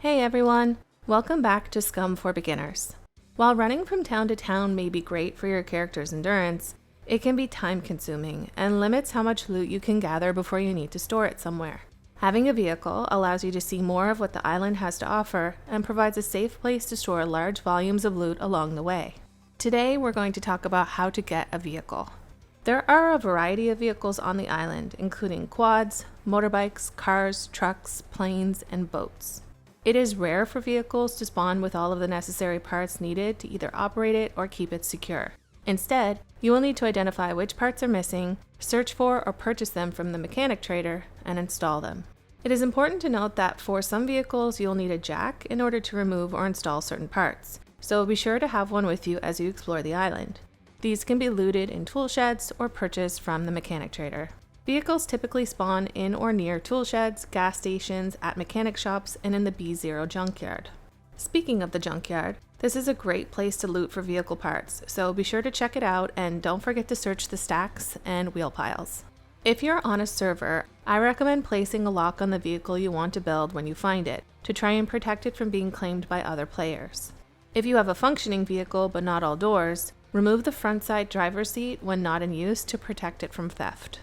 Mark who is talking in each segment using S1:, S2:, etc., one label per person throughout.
S1: Hey everyone! Welcome back to SCUM for Beginners. While running from town to town may be great for your character's endurance, it can be time-consuming and limits how much loot you can gather before you need to store it somewhere. Having a vehicle allows you to see more of what the island has to offer and provides a safe place to store large volumes of loot along the way. Today we're going to talk about how to get a vehicle. There are a variety of vehicles on the island, including quads, motorbikes, cars, trucks, planes, and boats. It is rare for vehicles to spawn with all of the necessary parts needed to either operate it or keep it secure. Instead, you will need to identify which parts are missing, search for or purchase them from the mechanic trader, and install them. It is important to note that for some vehicles you'll need a jack in order to remove or install certain parts, so be sure to have one with you as you explore the island. These can be looted in tool sheds or purchased from the mechanic trader. Vehicles typically spawn in or near tool sheds, gas stations, at mechanic shops, and in the B0 junkyard. Speaking of the junkyard, this is a great place to loot for vehicle parts, so be sure to check it out and don't forget to search the stacks and wheel piles. If you're on a server, I recommend placing a lock on the vehicle you want to build when you find it, to try and protect it from being claimed by other players. If you have a functioning vehicle but not all doors, remove the front side driver's seat when not in use to protect it from theft.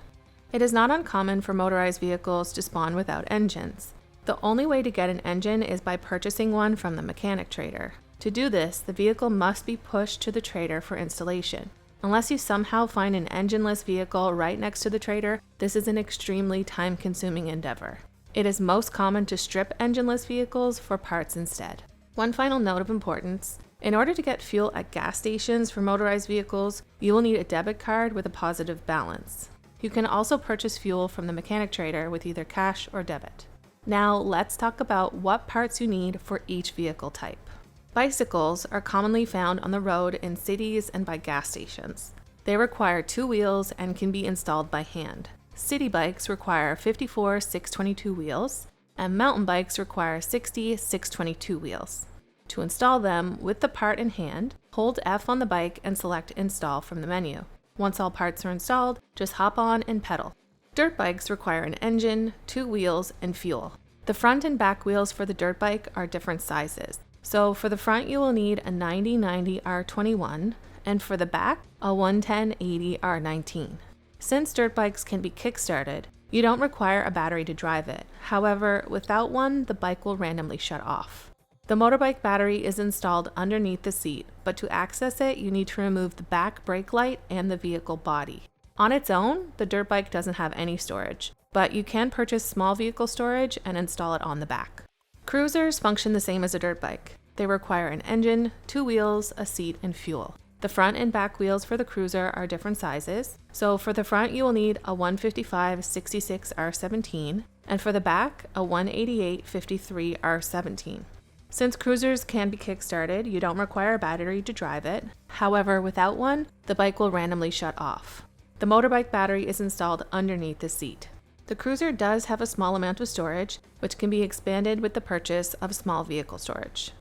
S1: It is not uncommon for motorized vehicles to spawn without engines. The only way to get an engine is by purchasing one from the mechanic trader. To do this, the vehicle must be pushed to the trader for installation. Unless you somehow find an engineless vehicle right next to the trader, this is an extremely time-consuming endeavor. It is most common to strip engineless vehicles for parts instead. One final note of importance: in order to get fuel at gas stations for motorized vehicles, you will need a debit card with a positive balance. You can also purchase fuel from the mechanic trader with either cash or debit. Now let's talk about what parts you need for each vehicle type. Bicycles are commonly found on the road in cities and by gas stations. They require 2 wheels and can be installed by hand. City bikes require 54 622 wheels, and mountain bikes require 60 622 wheels. To install them with the part in hand, hold F on the bike and select Install from the menu. Once all parts are installed, just hop on and pedal. Dirt bikes require an engine, 2 wheels, and fuel. The front and back wheels for the dirt bike are different sizes. So for the front you will need a 90/90 R21, and for the back, a 110/80 R19. Since dirt bikes can be kick-started, you don't require a battery to drive it. However, without one, the bike will randomly shut off. The motorbike battery is installed underneath the seat, but to access it, you need to remove the back brake light and the vehicle body. On its own, the dirt bike doesn't have any storage, but you can purchase small vehicle storage and install it on the back. Cruisers function the same as a dirt bike. They require an engine, 2 wheels, a seat, and fuel. The front and back wheels for the cruiser are different sizes, so for the front you will need a 155/66 R17, and for the back, a 188/53 R17. Since cruisers can be kick-started, you don't require a battery to drive it. However, without one, the bike will randomly shut off. The motorbike battery is installed underneath the seat. The cruiser does have a small amount of storage, which can be expanded with the purchase of small vehicle storage.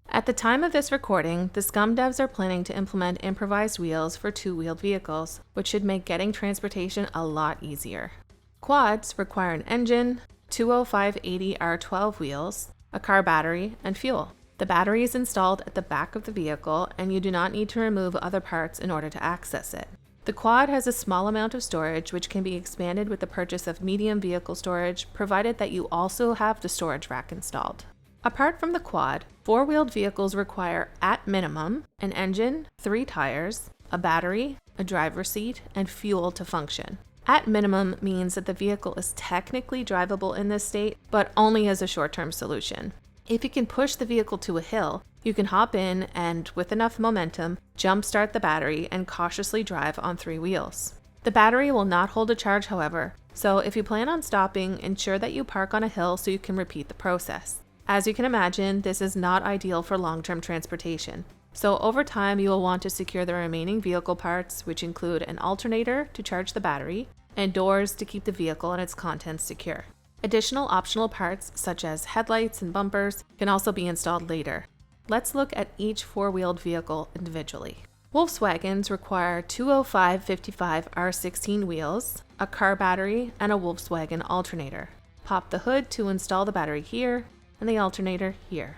S1: At the time of this recording, the SCUM devs are planning to implement improvised wheels for 2-wheeled vehicles, which should make getting transportation a lot easier. Quads require an engine, 205/80 R12 wheels, a car battery, and fuel. The battery is installed at the back of the vehicle, and you do not need to remove other parts in order to access it. The quad has a small amount of storage, which can be expanded with the purchase of medium vehicle storage, provided that you also have the storage rack installed. Apart from the quad, 4-wheeled vehicles require, at minimum, an engine, 3 tires, a battery, a driver's seat, and fuel to function. At minimum means that the vehicle is technically drivable in this state, but only as a short-term solution. If you can push the vehicle to a hill, you can hop in and, with enough momentum, jump-start the battery and cautiously drive on 3 wheels. The battery will not hold a charge, however, so if you plan on stopping, ensure that you park on a hill so you can repeat the process. As you can imagine, this is not ideal for long-term transportation. So over time, you will want to secure the remaining vehicle parts, which include an alternator to charge the battery, and doors to keep the vehicle and its contents secure. Additional optional parts, such as headlights and bumpers, can also be installed later. Let's look at each 4-wheeled vehicle individually. Wolfswagons require 205/55 R16 wheels, a car battery, and a Wolfwagon alternator. Pop the hood to install the battery here, and the alternator here.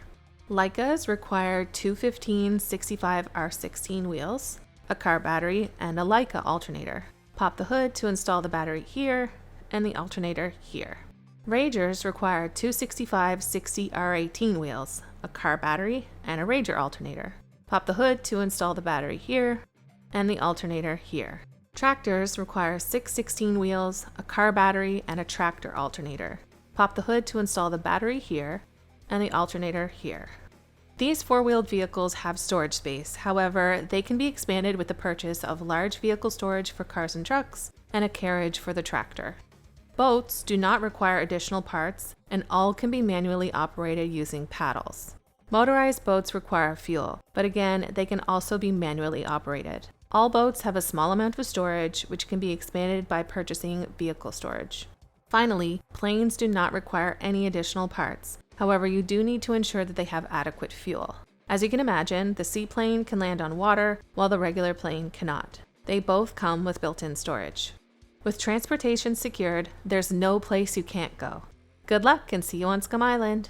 S1: Laikas require two 15/65R16 wheels, a car battery, and a Laika alternator. Pop the hood to install the battery here, and the alternator here. Ragers require two 65/60R18 wheels, a car battery, and a Rager alternator. Pop the hood to install the battery here, and the alternator here. Tractors require six 16 wheels, a car battery, and a tractor alternator. Pop the hood to install the battery here, and the alternator here. These four-wheeled vehicles have storage space, however, they can be expanded with the purchase of large vehicle storage for cars and trucks, and a carriage for the tractor. Boats do not require additional parts, and all can be manually operated using paddles. Motorized boats require fuel, but again, they can also be manually operated. All boats have a small amount of storage, which can be expanded by purchasing vehicle storage. Finally, planes do not require any additional parts. However, you do need to ensure that they have adequate fuel. As you can imagine, the seaplane can land on water, while the regular plane cannot. They both come with built-in storage. With transportation secured, there's no place you can't go. Good luck and see you on SCUM Island!